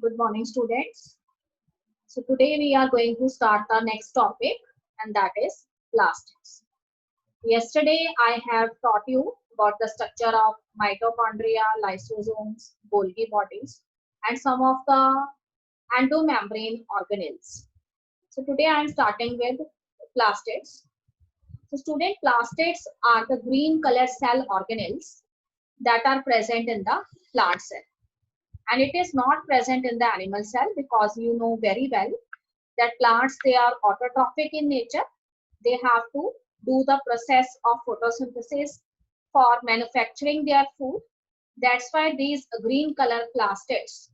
Good morning, students. So today we are going to start the next topic, and that is plastics. Yesterday I have taught you about the structure of mitochondria, lysosomes, Golgi bodies, and some of the endomembrane organelles. So today I am starting with plastids. So student, plastids are the green color cell organelles that are present in the plant cell, and it is not present in the animal cell because you know very well that plants, they are autotrophic in nature. They have to do the process of photosynthesis for manufacturing their food. That's why these green color plastids,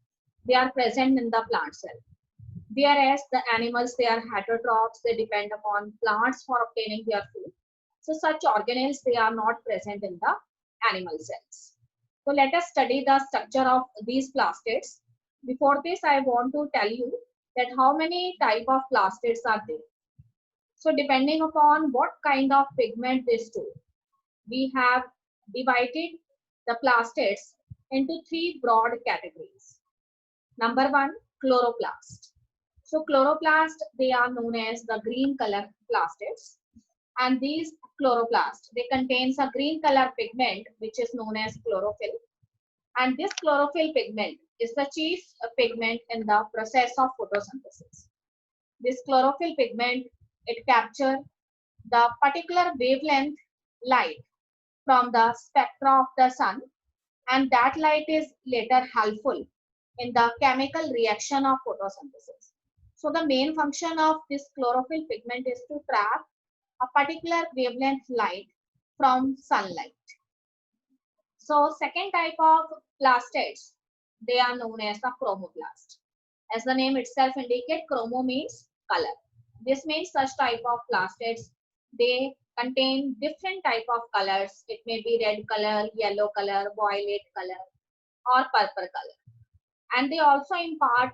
they are present in the plant cell. Whereas the animals, they are heterotrophs, they depend upon plants for obtaining their food. So such organelles, they are not present in the animal cells. So let us study the structure of these plastids. Before this, I want to tell you that how many type of plastids are there. So depending upon what kind of pigment they store, we have divided the plastids into three broad categories. Number one, chloroplast. So chloroplast, they are known as the green color plastids. And these chloroplast, they contains a green color pigment which is known as chlorophyll. And this chlorophyll pigment is the chief pigment in the process of photosynthesis. This chlorophyll pigment, it captures the particular wavelength light from the spectra of the sun, and that light is later helpful in the chemical reaction of photosynthesis. So the main function of this chlorophyll pigment is to trap a particular wavelength light from sunlight. So second type of plastids, they are known as the chromoplast. As the name itself indicates, chromo means color. This means such type of plastids, they contain different type of colors. It may be red color, yellow color, violet color, or purple color. And they also impart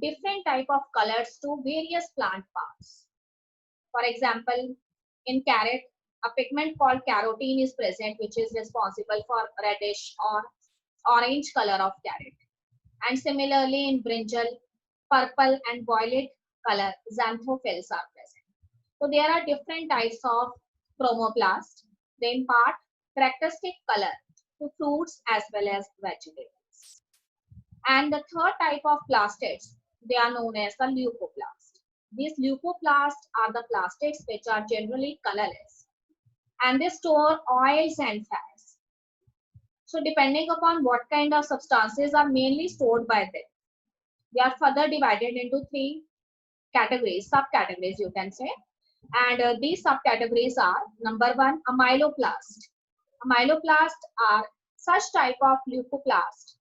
different type of colors to various plant parts. For example, in carrot, a pigment called carotene is present, which is responsible for reddish or orange color of carrot. And similarly in brinjal, purple and violet color xanthophylls are present. So there are different types of chromoplast. They impart characteristic color to fruits as well as vegetables. And the third type of plastids, they are known as the leucoplast. These leucoplasts are the plastids which are generally colorless, and they store oils and fats. So depending upon what kind of substances are mainly stored by them, they are further divided into three categories, subcategories you can say. And these subcategories are: number one, amyloplast. Amyloplast are such type of leucoplast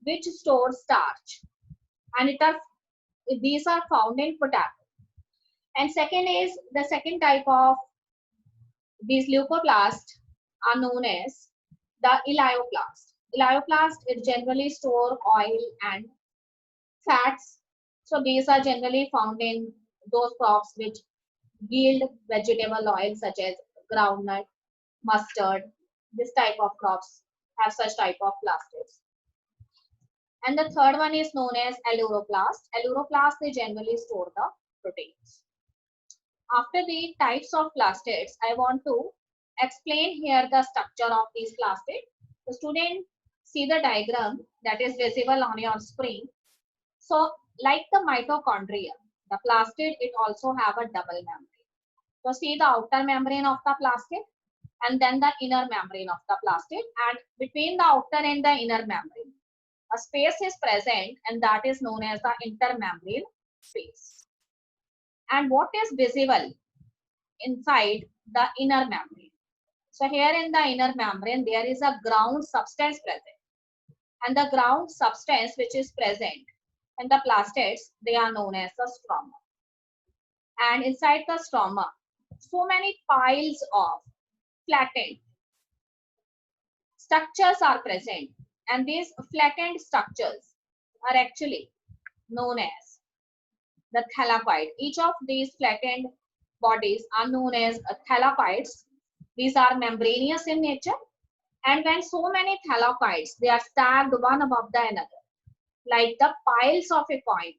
which store starch, and these are found in potato. And second is the second type of these leucoplasts are known as the elioplast. Elioplast, it generally store oil and fats. So these are generally found in those crops which yield vegetable oil such as groundnut, mustard. This type of crops have such type of plastids. And the third one is known as aleuroplast. Aleuroplast, they generally store the proteins. After the types of plastids, I want to explain here the structure of these plastids. The student see the diagram that is visible on your screen. So like the mitochondria, the plastid, it also have a double membrane. So see the outer membrane of the plastid and then the inner membrane of the plastid, and between the outer and the inner membrane, a space is present, and that is known as the intermembrane space. And what is visible inside the inner membrane? So here in the inner membrane, there is a ground substance present. And the ground substance which is present in the plastids, they are known as the stroma. And inside the stroma, so many piles of flattened structures are present. And these flattened structures are actually known as the thylakoid. Each of these flattened bodies are known as thylakoids. These are membranous in nature. And when so many thylakoids, they are stacked one above the another, like the piles of a coin,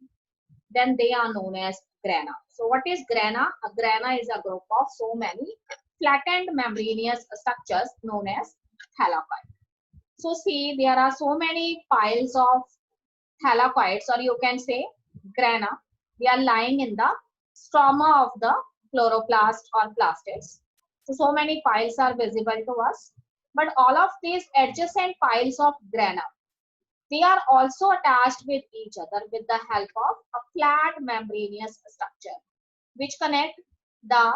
then they are known as grana. So what is grana? A grana is a group of so many flattened membranous structures known as thylakoid. So see, there are so many piles of thylakoids, or you can say grana. They are lying in the stroma of the chloroplast or plastids. So many piles are visible to us. But all of these adjacent piles of grana, they are also attached with each other with the help of a flat membranous structure, which connect the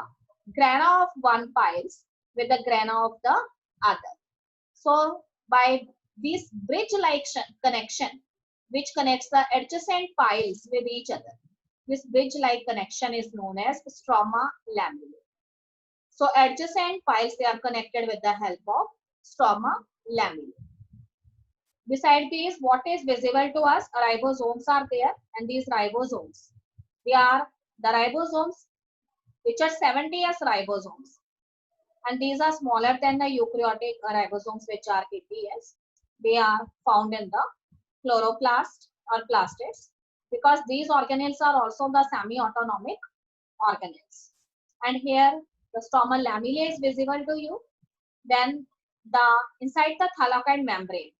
grana of one piles with the grana of the other. So by this bridge-like connection, which connects the adjacent piles with each other, this bridge-like connection is known as stroma lamellae. So adjacent piles, they are connected with the help of stroma lamellae. Beside these, what is visible to us? Ribosomes are there, and these ribosomes, they are the ribosomes which are 70S ribosomes, and these are smaller than the eukaryotic ribosomes which are 80S. They are found in the chloroplast or plastids, because these organelles are also the semi-autonomic organelles. And here the stroma lamellae is visible to you. Then the inside the thylakoid membrane,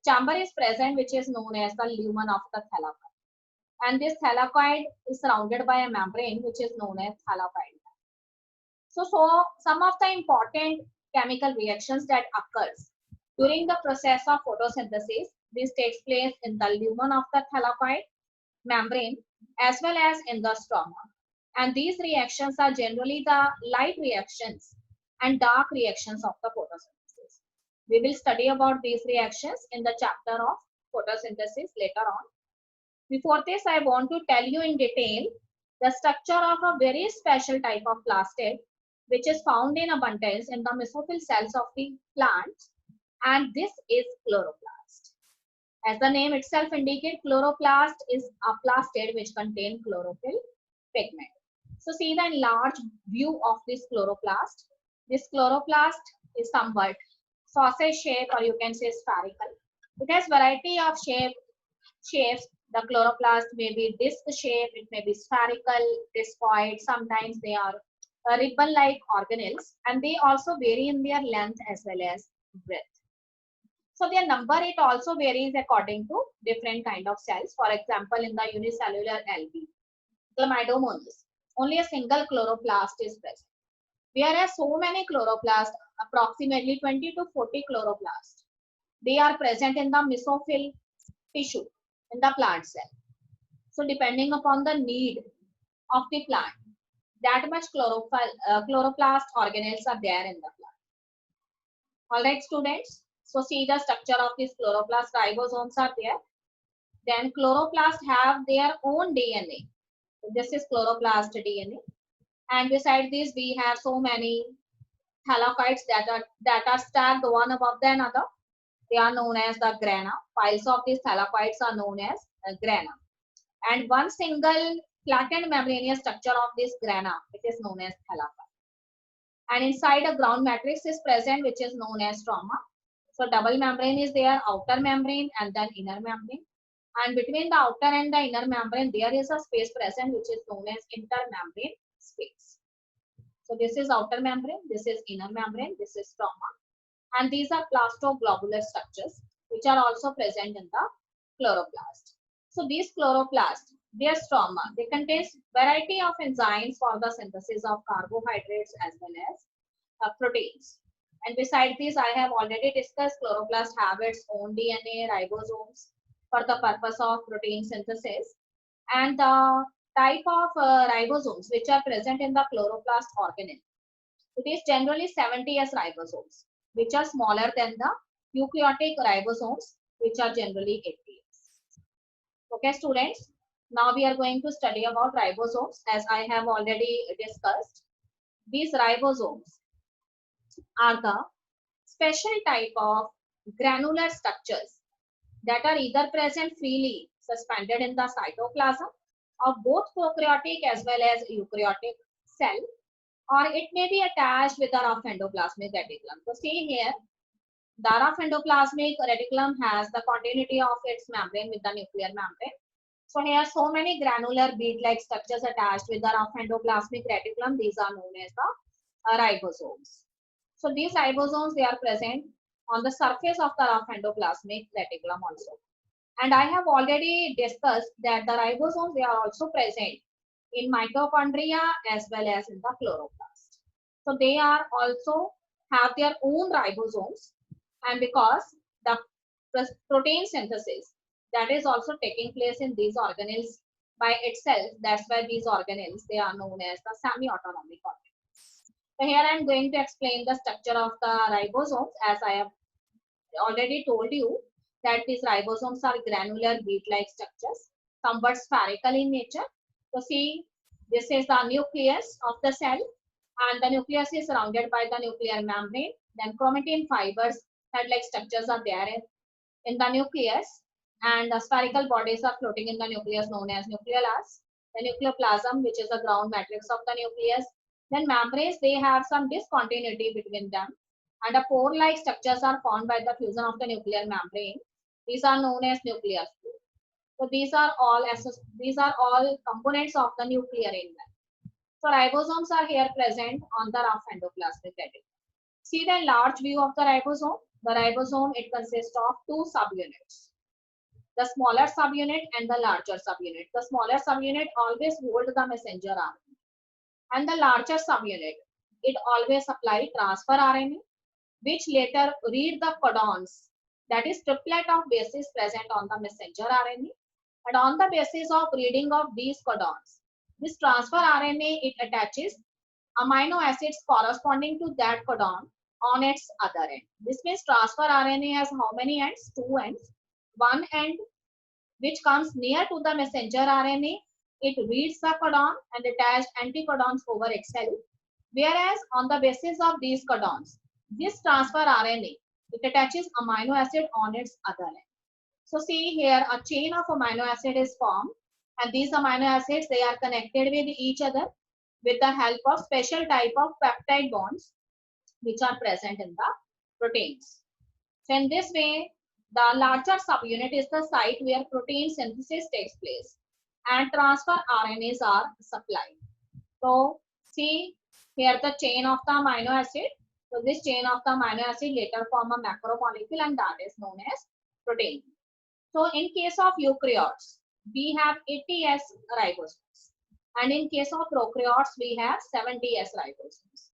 chamber is present which is known as the lumen of the thylakoid, and this thylakoid is surrounded by a membrane which is known as thylakoid. So some of the important chemical reactions that occurs during the process of photosynthesis, this takes place in the lumen of the thylakoid membrane as well as in the stroma, and these reactions are generally the light reactions and dark reactions of the photosynthesis. We will study about these reactions in the chapter of photosynthesis later on. Before this, I want to tell you in detail the structure of a very special type of plastid which is found in abundance in the mesophyll cells of the plants, and this is chloroplast. As the name itself indicates, chloroplast is a plastid which contains chlorophyll pigment. So see the enlarged view of this chloroplast. This chloroplast is somewhat sausage shape, or you can say spherical. It has variety of shapes. The chloroplast may be disc shape, it may be spherical, discoid, sometimes they are ribbon-like organelles, and they also vary in their length as well as breadth. So their number, it also varies according to different kind of cells. For example, in the unicellular algae, Chlamydomonas, only a single chloroplast is present. Whereas so many chloroplasts, approximately 20 to 40 chloroplasts, they are present in the mesophyll tissue in the plant cell. So depending upon the need of the plant, that much chloroplast organelles are there in the plant. All right, students. So see the structure of these chloroplast. Ribosomes are there. Then chloroplasts have their own DNA. So this is chloroplast DNA. And beside this, we have so many thylakoids that are stacked one above the another. They are known as the grana. Piles of these thylakoids are known as grana. And one single flattened membranous structure of this grana, it is known as thylakoid. And inside a ground matrix is present, which is known as stroma. So double membrane is there, outer membrane and then inner membrane. And between the outer and the inner membrane, there is a space present, which is known as intermembrane space. So this is outer membrane, this is inner membrane, this is stroma. And these are plastoglobular structures, which are also present in the chloroplast. So these chloroplasts, their stroma, they contain variety of enzymes for the synthesis of carbohydrates as well as proteins. And beside this, I have already discussed chloroplast have its own DNA, ribosomes, for the purpose of protein synthesis. And the type of ribosomes which are present in the chloroplast organelle, it is generally 70S ribosomes, which are smaller than the eukaryotic ribosomes, which are generally 80S. Okay, students. Now we are going to study about ribosomes, as I have already discussed. These ribosomes are the special type of granular structures that are either present freely suspended in the cytoplasm of both prokaryotic as well as eukaryotic cell, or it may be attached with a rough endoplasmic reticulum. So see here, The rough endoplasmic reticulum has the continuity of its membrane with the nuclear membrane. So here so many granular bead-like structures attached with the rough endoplasmic reticulum. These are known as the ribosomes. So these ribosomes, they are present on the surface of the rough endoplasmic reticulum also. And I have already discussed that the ribosomes, they are also present in mitochondria as well as in the chloroplast. So they are also have their own ribosomes, and because the protein synthesis that is also taking place in these organelles by itself, that's why these organelles, they are known as the semi-autonomic organelles. So here I am going to explain the structure of the ribosomes. As I have already told you that these ribosomes are granular bead-like structures, somewhat spherical in nature. So see, this is the nucleus of the cell, and the nucleus is surrounded by the nuclear membrane. Then chromatin fibers, head-like structures are there in the nucleus, and the spherical bodies are floating in the nucleus known as nucleolus. The nucleoplasm, which is the ground matrix of the nucleus. Then membranes, they have some discontinuity between them, and the pore-like structures are formed by the fusion of the nuclear membrane. These are known as nuclear pore. So these are all components of the nuclear enzyme. So ribosomes are here present on the rough endoplasmic reticulum. See the large view of the ribosome. The ribosome, it consists of two subunits, the smaller subunit and the larger subunit. The smaller subunit always hold the messenger RNA, and the larger subunit, it always supply transfer RNA, which later read the codons, that is triplet of bases present on the messenger RNA. And on the basis of reading of these codons, this transfer RNA, it attaches amino acids corresponding to that codon on its other end. This means transfer RNA has how many ends? Two ends. One end which comes near to the messenger RNA, it reads the codon and attached anticodons over itself. Whereas on the basis of these codons, this transfer RNA, it attaches amino acid on its other end. So see here, a chain of amino acid is formed, and these amino acids, they are connected with each other with the help of special type of peptide bonds which are present in the proteins. So in this way, the larger subunit is the site where protein synthesis takes place and transfer RNAs are supplied. So see here the chain of the amino acid. So this chain of the amino acid later form a macromolecule, and that is known as protein. So in case of eukaryotes, we have 80S ribosomes, and in case of prokaryotes, we have 70S ribosomes.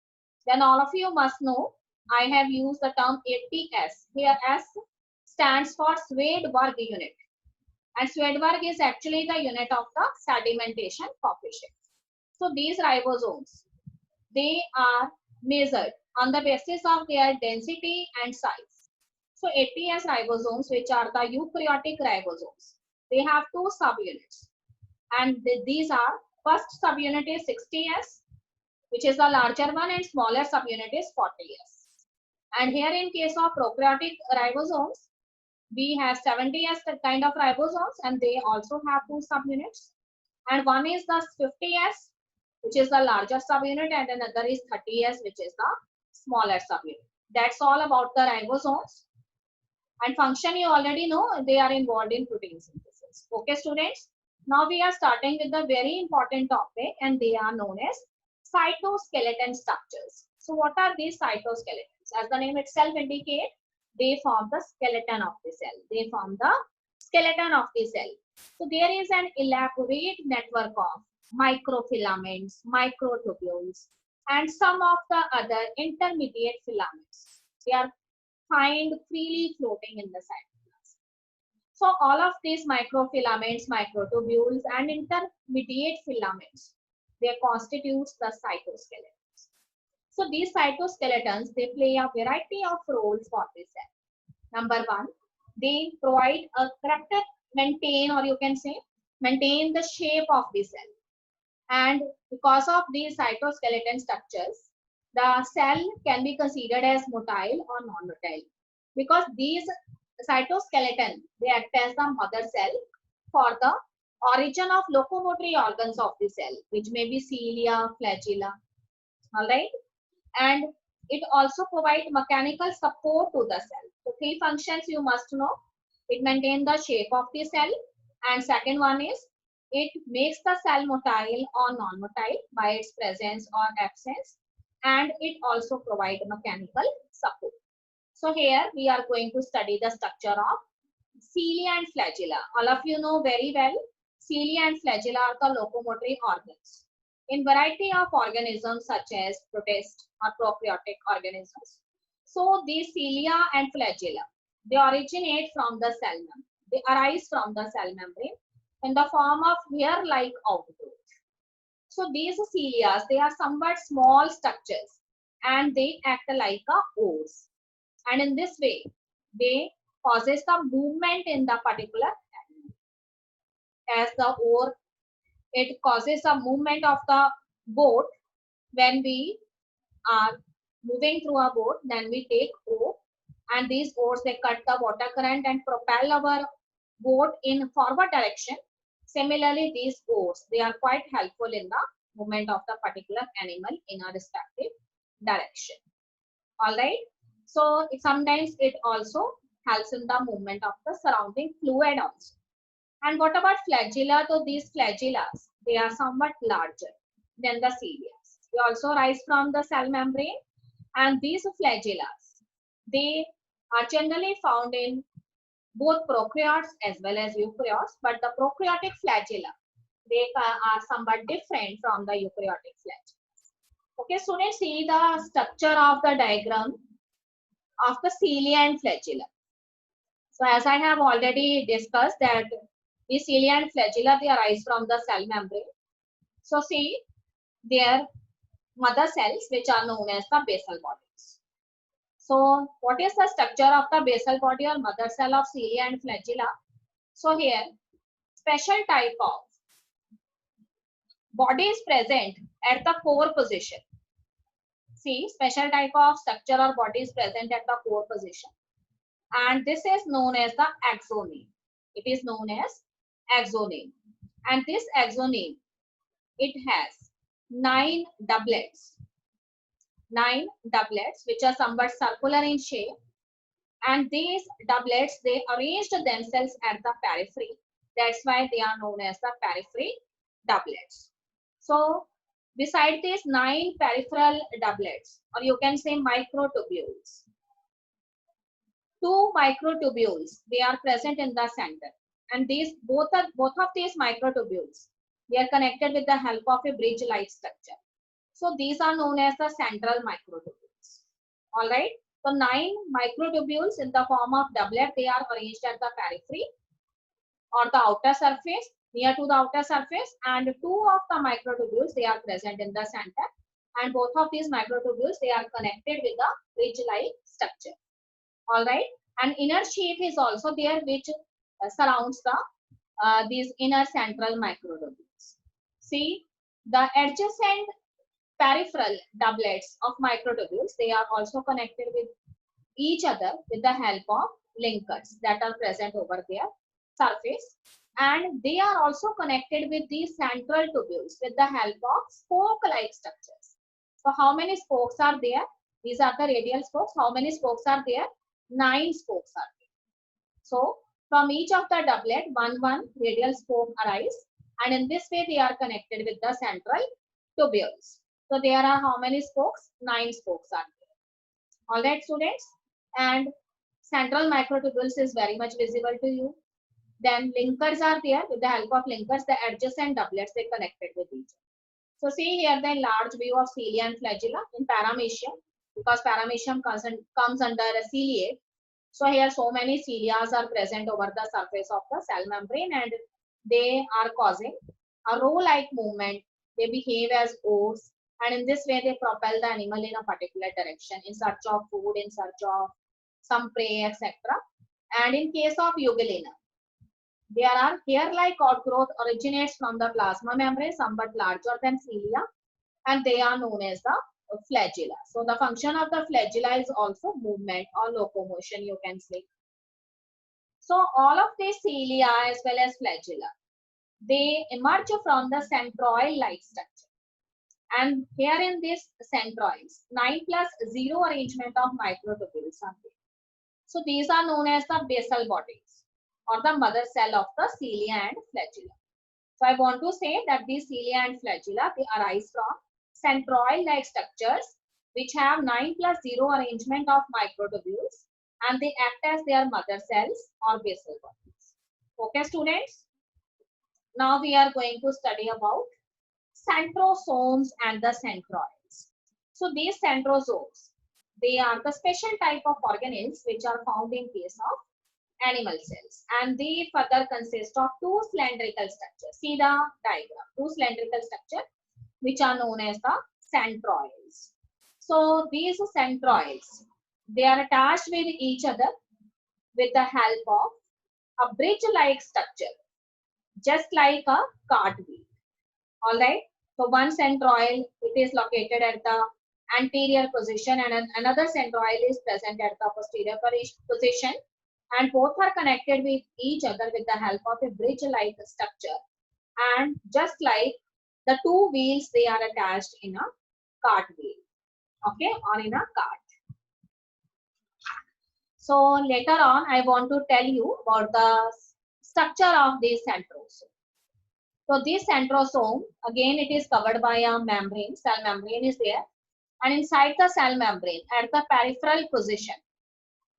Then all of you must know, I have used the term 80S. Here S stands for Swedberg unit, and Swedberg is actually the unit of the sedimentation coefficient. So these ribosomes, they are measured on the basis of their density and size. So 80S ribosomes, which are the eukaryotic ribosomes, they have two subunits, and these are, first subunit is 60S, which is the larger one, and smaller subunit is 40S. And here in case of prokaryotic ribosomes, we have 70S kind of ribosomes, and they also have two subunits. And one is the 50S, which is the larger subunit, and another is 30S, which is the smaller subunit. That's all about the ribosomes. And function you already know, they are involved in protein synthesis. Okay, students? Now we are starting with the very important topic, and they are known as cytoskeleton structures. So what are these cytoskeletons? As the name itself indicates, they form the skeleton of the cell. They form the skeleton of the cell. So there is an elaborate network of microfilaments, microtubules, and some of the other intermediate filaments. They are found freely floating in the cytoplasm. So all of these microfilaments, microtubules, and intermediate filaments, they constitute the cytoskeletons. So these cytoskeletons, they play a variety of roles for the cell. Number one, they provide a character, maintain, or you can say maintain the shape of the cell. And because of these cytoskeleton structures, the cell can be considered as motile or non-motile, because these cytoskeleton, they act as the mother cell for the origin of locomotory organs of the cell, which may be cilia, flagella. All right, and it also provides mechanical support to the cell. So three functions you must know. It maintains the shape of the cell, and second one is it makes the cell motile or non-motile by its presence or absence, and it also provides mechanical support. So here we are going to study the structure of cilia and flagella. All of you know very well, cilia and flagella are the locomotory organs in variety of organisms such as protist or prokaryotic organisms. So these cilia and flagella, they originate from the cell membrane. They arise from the cell membrane in the form of hair-like outgrowth. So these cilia, they are somewhat small structures and they act like a oars. And in this way, they causes the movement in the particular animal. As the oar, it causes a movement of the boat. When we are moving through a boat, then we take oar, and these oars, they cut the water current and propel our boat in forward direction. Similarly, these oars, they are quite helpful in the movement of the particular animal in a respective direction. All right. So sometimes it also helps in the movement of the surrounding fluid also. And what about flagella? So these flagellas, they are somewhat larger than the cilia. They also rise from the cell membrane, and these flagellas, they are generally found in both prokaryotes as well as eukaryotes, but the prokaryotic flagella, they are somewhat different from the eukaryotic flagella. Okay, so let's see the structure of the diagram of the cilia and flagella. So as I have already discussed that the cilia and flagella, they arise from the cell membrane. So see their mother cells, which are known as the basal bodies. So what is the structure of the basal body or mother cell of cilia and flagella? So here special type of body is present at the core position. See, special type of structure or body is present at the core position. And this is known as the axoneme. It is known as axoneme. And this axoneme, it has 9 doublets. 9 doublets, which are somewhat circular in shape. And these doublets, they arranged themselves at the periphery. That's why they are known as the periphery doublets. So beside these 9 peripheral doublets, or you can say microtubules, 2 microtubules, they are present in the center. And these both of these microtubules, they are connected with the help of a bridge-like structure. So these are known as the central microtubules. All right. So 9 microtubules in the form of doublet, they are arranged at the periphery or the outer surface, near to the outer surface, and 2 of the microtubules, they are present in the center, and both of these microtubules, they are connected with the bridge-like structure. All right, and inner sheath is also there, which surrounds the these inner central microtubules. See, the adjacent peripheral doublets of microtubules, they are also connected with each other with the help of linkers that are present over their surface, and they are also connected with these central tubules with the help of spoke-like structures. So how many spokes are there? These are the radial spokes. How many spokes are there? 9 spokes are there. So from each of the doublet, one radial spoke arise, and in this way they are connected with the central tubules. So there are how many spokes? 9 spokes are there. All right, students. And central microtubules is very much visible to you. Then linkers are there. With the help of linkers, the adjacent doublets, they connected with each other. So see here the large view of cilia and flagella in paramecium, because paramecium comes under a ciliate. So here so many cilia are present over the surface of the cell membrane, and they are causing a row-like movement. They behave as oars, and in this way they propel the animal in a particular direction in search of food, in search of some prey, etc. And in case of Euglena, there are hair-like outgrowth originates from the plasma membrane, somewhat larger than cilia, and they are known as the flagella. So the function of the flagella is also movement or locomotion, you can say. So all of these cilia as well as flagella, they emerge from the centroid-like structure. And here in this centroids, 9 plus 0 arrangement of microtubules are there. So these are known as the basal bodies or the mother cell of the cilia and flagella. So I want to say that these cilia and flagella, they arise from centroid-like structures which have 9 plus 0 arrangement of microtubules, and they act as their mother cells or basal bodies. Okay, students? Now we are going to study about centrosomes and the centroids. So these centrosomes, they are the special type of organelles which are found in case of animal cells, and they further consist of two cylindrical structures. See the diagram, two cylindrical structures which are known as the centroids. So these centroids, they are attached with each other with the help of a bridge-like structure, just like a cartwheel. All right. So one centroid, it is located at the anterior position, and another centroid is present at the posterior position, and both are connected with each other with the help of a bridge-like structure. And just like the two wheels, they are attached in a cartwheel, okay, or in a cart. So later on, I want to tell you about the structure of these centrosomes. So this centrosome, again, it is covered by a membrane, cell membrane is there. And inside the cell membrane, at the peripheral position,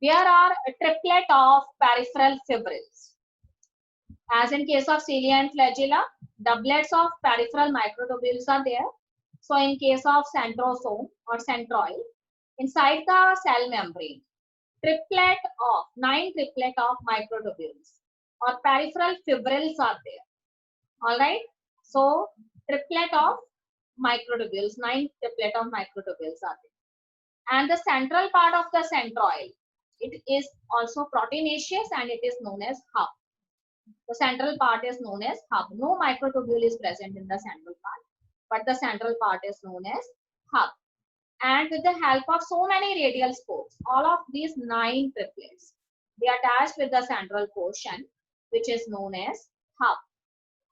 there are a triplet of peripheral fibrils. As in case of cilia and flagella, doublets of peripheral microtubules are there. So in case of centrosome or centroid, inside the cell membrane, nine triplet of microtubules or peripheral fibrils are there. All right. So triplet of microtubules, 9 triplet of microtubules are there. And the central part of the centroid, it is also proteinaceous and it is known as hub. The central part is known as hub. No microtubule is present in the central part, but the central part is known as hub. And with the help of so many radial spokes, all of these 9 triplets, they are attached with the central portion, which is known as hub.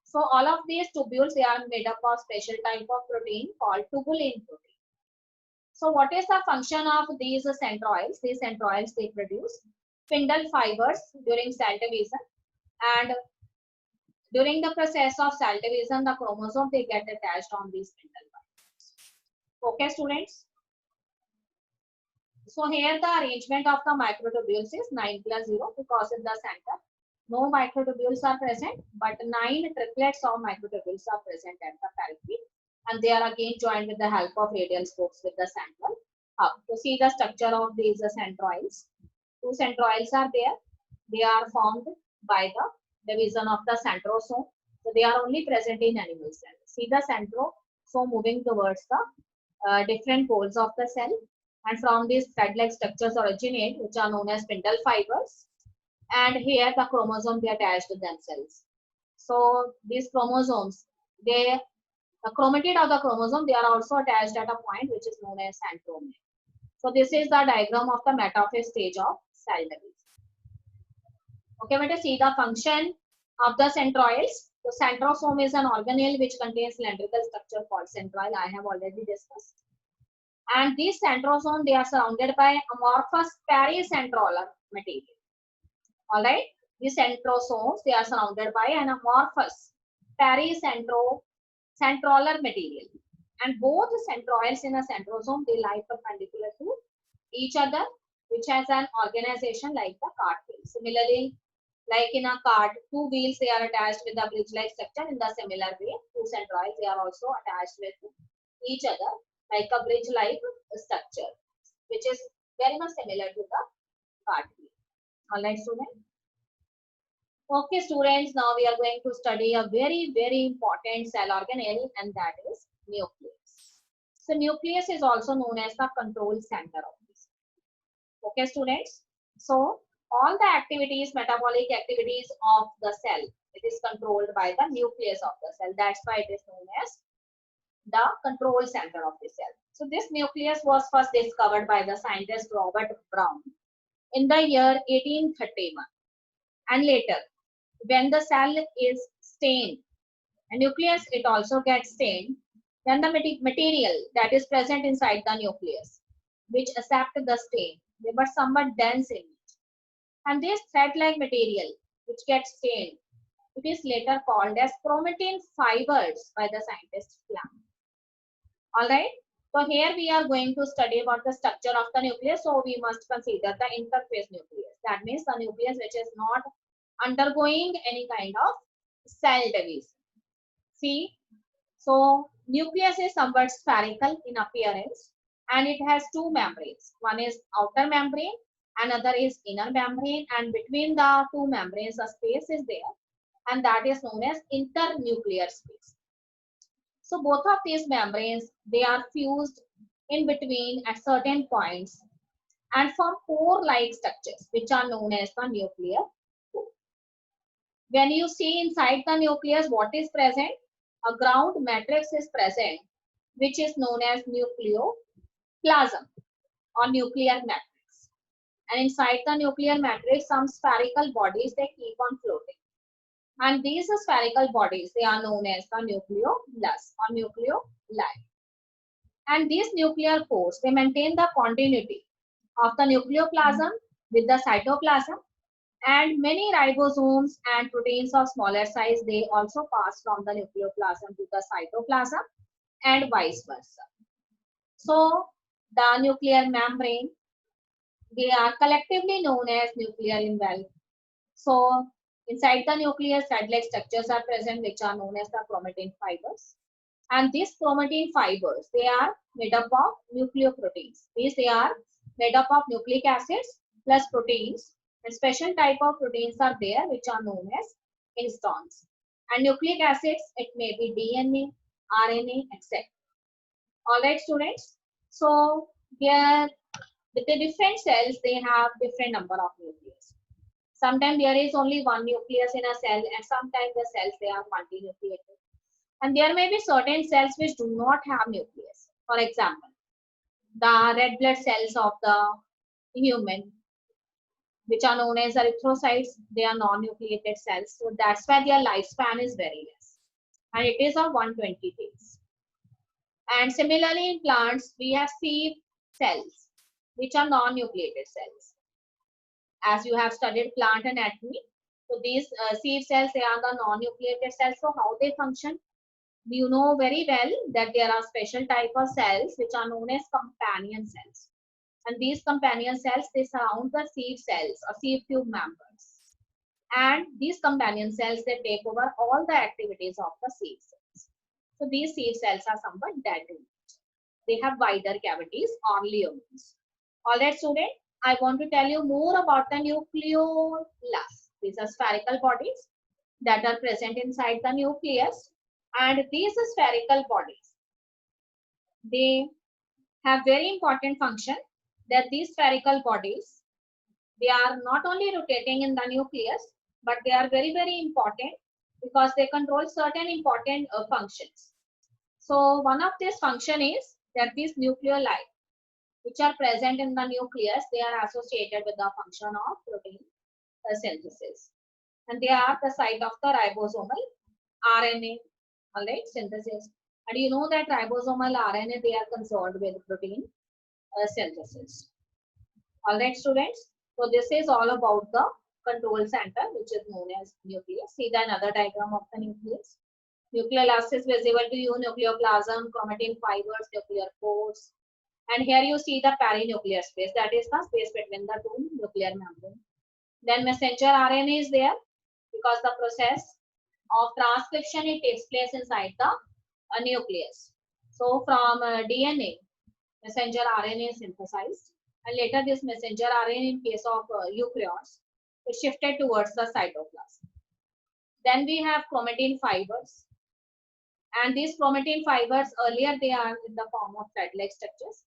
So all of these tubules, they are made up of special type of protein called tubulin protein. So what is the function of these centroids? These centroids, they produce spindle fibers during cell division, and during the process of cell division, the chromosome, they get attached on these spindle fibers. Okay, students? So here the arrangement of the microtubules is 9 plus 0 because in the center no microtubules are present, but 9 triplets of microtubules are present at the periphery, and they are again joined with the help of radial spokes with the central hub. To see the structure of these centroids, two centroids are there. They are formed by the division of the centrosome. So they are only present in animal cells. See the centrosome moving towards the different poles of the cell, and from these thread-like structures originate, which are known as spindle fibers. And here the chromosome, they attach to themselves. So these chromosomes, the chromatid of the chromosome, they are also attached at a point which is known as centromere. So this is the diagram of the metaphase stage of cell division. Okay, let us see the function of the centroids. So centrosome is an organelle which contains cylindrical structure called centroid. I have already discussed. And these centrosomes, they are surrounded by amorphous pericentrolar material. All right, these centrosomes, they are surrounded by an amorphous pericentrolar material, and both centroids in a centrosome, they lie perpendicular to each other, which has an organization like the cart wheel. Similarly, like in a cart, two wheels, they are attached with a bridge-like structure. In the similar way, two centroids, they are also attached with each other like a bridge-like structure, which is very much similar to the cart wheel. All right, students. Okay, students, now we are going to study a very, very important cell organelle, and that is nucleus. So nucleus is also known as the control center of this. Okay, students. So all the activities, metabolic activities of the cell, it is controlled by the nucleus of the cell. That's why it is known as the control center of the cell. So this nucleus was first discovered by the scientist Robert Brown in the year 1831. And later, when the cell is stained, a nucleus, it also gets stained. Then the material that is present inside the nucleus, which accept the stain, they were somewhat dense in it. And this thread-like material, which gets stained, it is later called as chromatin fibers by the scientist Planck. All right. So here we are going to study about the structure of the nucleus. So we must consider the interphase nucleus. That means the nucleus which is not undergoing any kind of cell division. See, so nucleus is somewhat spherical in appearance and it has two membranes. One is outer membrane, another is inner membrane, and between the two membranes a space is there, and that is known as internuclear space. So both of these membranes, they are fused in between at certain points and form pore-like structures which are known as the nuclear pore. When you see inside the nucleus what is present, a ground matrix is present which is known as nucleoplasm or nuclear matrix. And inside the nuclear matrix, some spherical bodies, they keep on floating. And these spherical bodies, they are known as the nucleolus or nucleoli. And these nuclear pores, they maintain the continuity of the nucleoplasm with the cytoplasm. And many ribosomes and proteins of smaller size, they also pass from the nucleoplasm to the cytoplasm and vice versa. So the nuclear membrane, they are collectively known as nuclear envelope. So inside the nucleus, thread-like structures are present which are known as the chromatin fibers. And these chromatin fibers, they are made up of nucleoproteins. These they are made up of nucleic acids plus proteins. And special type of proteins are there which are known as histones. And nucleic acids, it may be DNA, RNA, etc. All right, students. So here with the different cells, they have different number of nucleus. Sometimes there is only one nucleus in a cell, and sometimes the cells, they are multinucleated. And there may be certain cells which do not have nucleus. For example, the red blood cells of the human, which are known as erythrocytes, they are non-nucleated cells. So that's why their lifespan is very less. And it is of 120 days. And similarly in plants, we have sieve cells, which are non-nucleated cells. As you have studied plant anatomy, so these sieve cells, they are the non-nucleated cells. So how they function? You know very well that there are special type of cells which are known as companion cells. And these companion cells, they surround the sieve cells or sieve tube members. And these companion cells, they take over all the activities of the sieve cells. So these sieve cells are somewhat dead in nature. They have wider cavities or lumen. All right, student, I want to tell you more about the nucleolus. These are spherical bodies that are present inside the nucleus. And these spherical bodies, they have very important function, that these spherical bodies, they are not only rotating in the nucleus, but they are very, very important because they control certain important functions. So one of this function is that these nucleoli, which are present in the nucleus, they are associated with the function of protein synthesis. And they are the site of the ribosomal RNA, all right, synthesis. And you know that ribosomal RNA, they are concerned with protein synthesis. All right, students. So this is all about the control center, which is known as nucleus. See the another diagram of the nucleus. Nucleolus is visible to you, nucleoplasm, chromatin fibers, nuclear pores. And here you see the perinuclear space, that is the space between the two nuclear membranes. Then messenger RNA is there because the process of transcription, it takes place inside the nucleus. So from DNA, messenger RNA is synthesized, and later this messenger RNA in case of eukaryotes, is shifted towards the cytoplasm. Then we have chromatin fibers, and these chromatin fibers, earlier they are in the form of thread-like structures,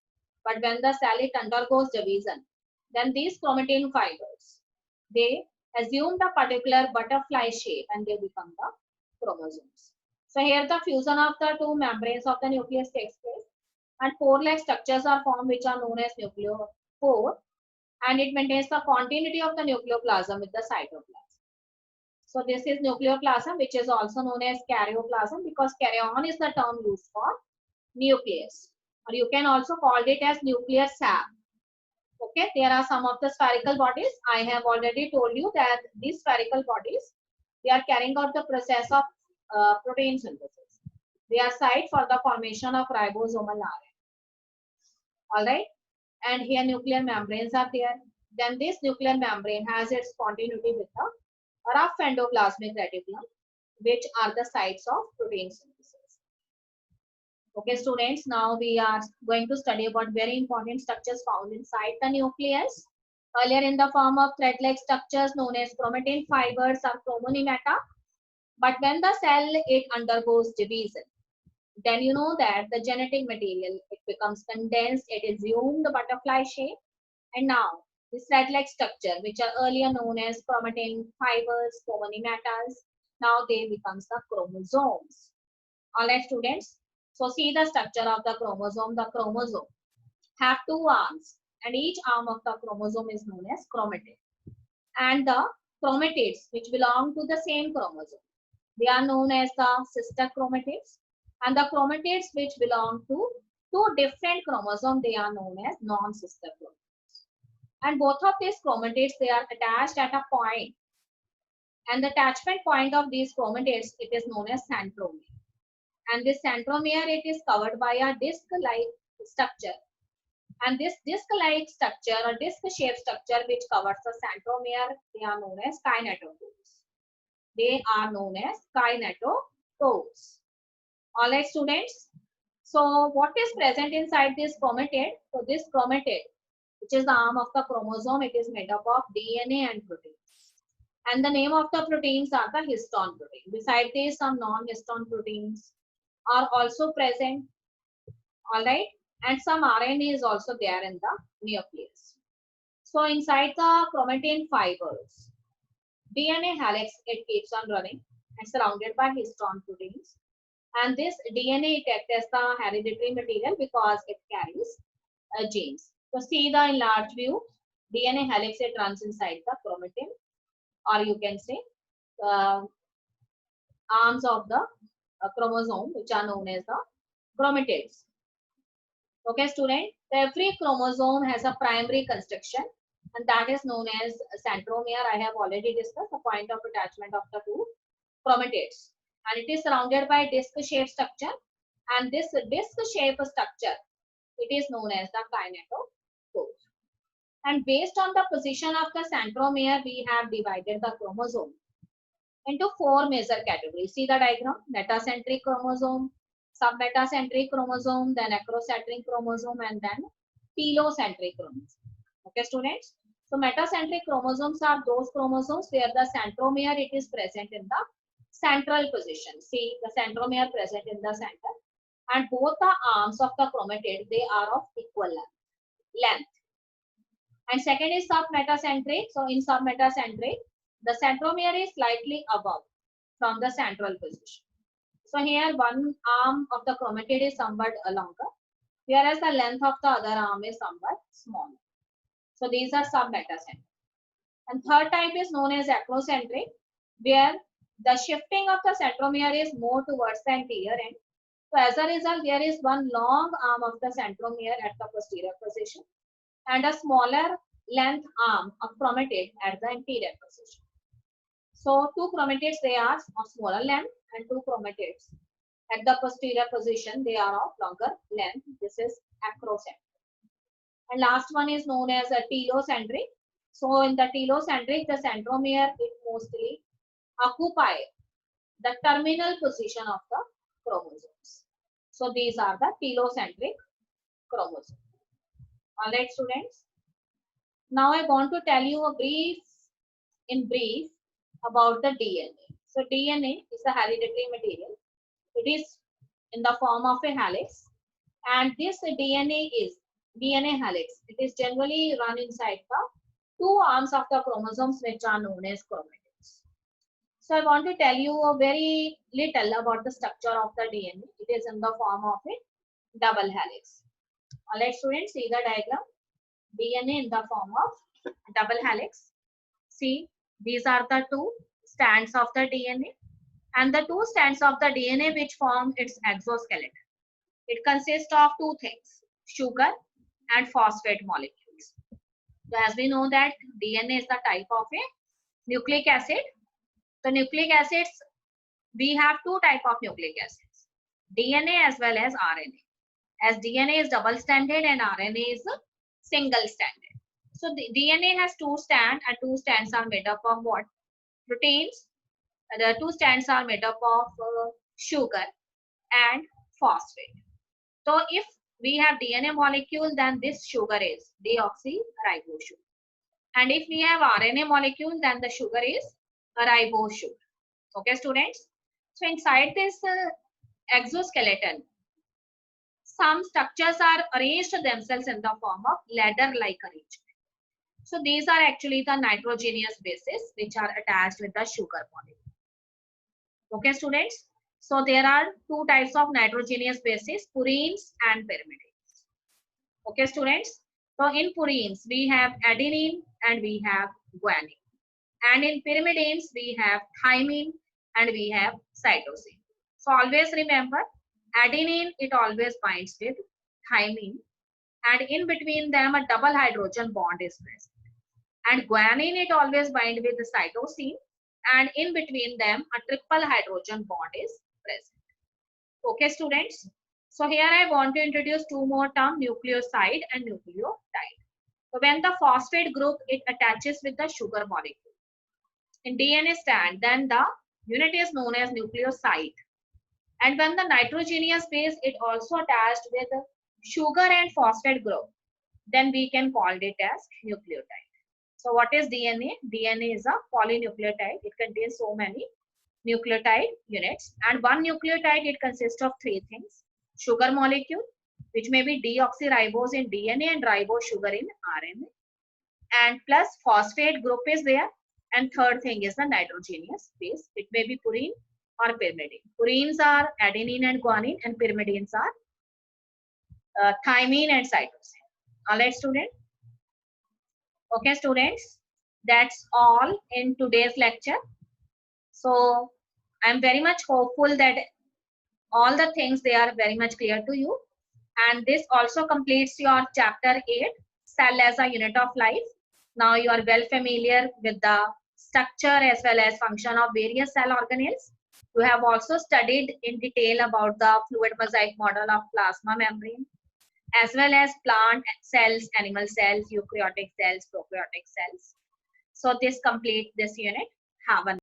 but when the cell it undergoes division, then these chromatin fibers, they assume the particular butterfly shape and they become the chromosomes. So here the fusion of the two membranes of the nucleus takes place, and pore-like structures are formed which are known as nucleopore, and it maintains the continuity of the nucleoplasm with the cytoplasm. So this is nucleoplasm, which is also known as karyoplasm, because karyon is the term used for nucleus, or you can also call it as nuclear sac. Okay, there are some of the spherical bodies. I have already told you that these spherical bodies, they are carrying out the process of protein synthesis. They are site for the formation of ribosomal RNA. All right, and here nuclear membranes are there. Then this nuclear membrane has its continuity with the rough endoplasmic reticulum, which are the sites of protein synthesis. Okay, students, now we are going to study about very important structures found inside the nucleus. Earlier in the form of thread-like structures known as chromatin fibers or chromonimata. But when the cell, it undergoes division, then you know that the genetic material, it becomes condensed, it assumed the butterfly shape. And now, this thread-like structure, which are earlier known as chromatin fibers, chromonematas, now they becomes the chromosomes. All right, students. So see the structure of the chromosome. The chromosome have two arms, and each arm of the chromosome is known as chromatid. And the chromatids, which belong to the same chromosome, they are known as the sister chromatids. And the chromatids which belong to two different chromosomes, they are known as non-sister chromatids. And both of these chromatids, they are attached at a point. And the attachment point of these chromatids, it is known as centromere. And this centromere, it is covered by a disc-like structure. And this disc-like structure or disc-shaped structure which covers the centromere, they are known as kinetochores. They are known as kinetochores. All right, students. So what is present inside this chromatid? So this chromatid, which is the arm of the chromosome, it is made up of DNA and proteins. And the name of the proteins are the histone protein. Besides this, some non-histone proteins are also present. All right. And some RNA is also there in the nucleus. So inside the chromatin fibers, DNA helix, it keeps on running and surrounded by histone proteins. And this DNA, it acts as the hereditary material because it carries genes. So see the enlarged view, DNA helix, it runs inside the chromatin, or you can say arms of the chromosome, which are known as the chromatids. Okay, student, every chromosome has a primary construction, and that is known as centromere. I have already discussed the point of attachment of the two chromatids. And it is surrounded by disc-shaped structure. And this disc-shaped structure, it is known as the kinetochore. And based on the position of the centromere, we have divided the chromosome into four major categories. See the diagram: metacentric chromosome, submetacentric chromosome, then acrocentric chromosome, and then telocentric chromosome. Okay, students. So metacentric chromosomes are those chromosomes where the centromere, it is present in the central position. See the centromere present in the center, and both the arms of the chromatid, they are of equal length. And second is submetacentric. So in submetacentric, the centromere is slightly above from the central position. So here one arm of the chromatid is somewhat longer, whereas the length of the other arm is somewhat smaller. So these are submetacentric. And third type is known as acrocentric, where the shifting of the centromere is more towards the anterior end. So as a result, there is one long arm of the centromere at the posterior position and a smaller length arm of chromatid at the anterior position. So two chromatids, they are of smaller length, and two chromatids at the posterior position, they are of longer length. This is acrocentric. And last one is known as a telocentric. So in the telocentric, the centromere, it mostly occupy the terminal position of the chromosomes. So these are the telocentric chromosomes. All right, students. Now I want to tell you in brief about the DNA. So DNA is a hereditary material. It is in the form of a helix, and this DNA is DNA helix. It is generally run inside the two arms of the chromosomes, which are known as chromatids. So I want to tell you a very little about the structure of the DNA. It is in the form of a double helix. All right, students, see the diagram. DNA in the form of double helix. See, these are the two strands of the DNA, and the two strands of the DNA which form its exoskeleton. It consists of two things, sugar and phosphate molecules. So as we know that DNA is the type of a nucleic acid. So nucleic acids, we have two type of nucleic acids, DNA as well as RNA. As DNA is double stranded and RNA is single stranded. So the DNA has two strands, and two strands are made up of what? Proteins. The two strands are made up of sugar and phosphate. So if we have DNA molecule, then this sugar is deoxyribose sugar. And if we have RNA molecule, then the sugar is a ribose sugar. Okay, students? So inside this exoskeleton, some structures are arranged themselves in the form of ladder-like arrangement. So these are actually the nitrogenous bases which are attached with the sugar molecule. Okay, students? So there are two types of nitrogenous bases, purines and pyrimidines. Okay, students? So in purines, we have adenine and we have guanine. And in pyrimidines, we have thymine and we have cytosine. So always remember, adenine, it always binds with thymine. And in between them, a double hydrogen bond is present. And guanine, it always binds with the cytosine. And in between them, a triple hydrogen bond is present. Okay, students? So here I want to introduce two more terms, nucleoside and nucleotide. So when the phosphate group, it attaches with the sugar molecule in DNA strand, then the unit is known as nucleoside. And when the nitrogenous base, it also attached with sugar and phosphate group, then we can call it as nucleotide. So what is DNA? DNA is a polynucleotide. It contains so many nucleotide units, and one nucleotide, it consists of three things: sugar molecule, which may be deoxyribose in DNA and ribose sugar in RNA, and plus phosphate group is there, and third thing is the nitrogenous base. It may be purine or pyrimidine. Purines are adenine and guanine, and pyrimidines are thymine and cytosine. All right, students. Okay, students, that's all in today's lecture. So I'm very much hopeful that all the things, they are very much clear to you. And this also completes your chapter 8, cell as a unit of life. Now you are well familiar with the structure as well as function of various cell organelles. You have also studied in detail about the fluid mosaic model of plasma membrane, as well as plant cells, animal cells, eukaryotic cells, prokaryotic cells. So this completes this unit. Have a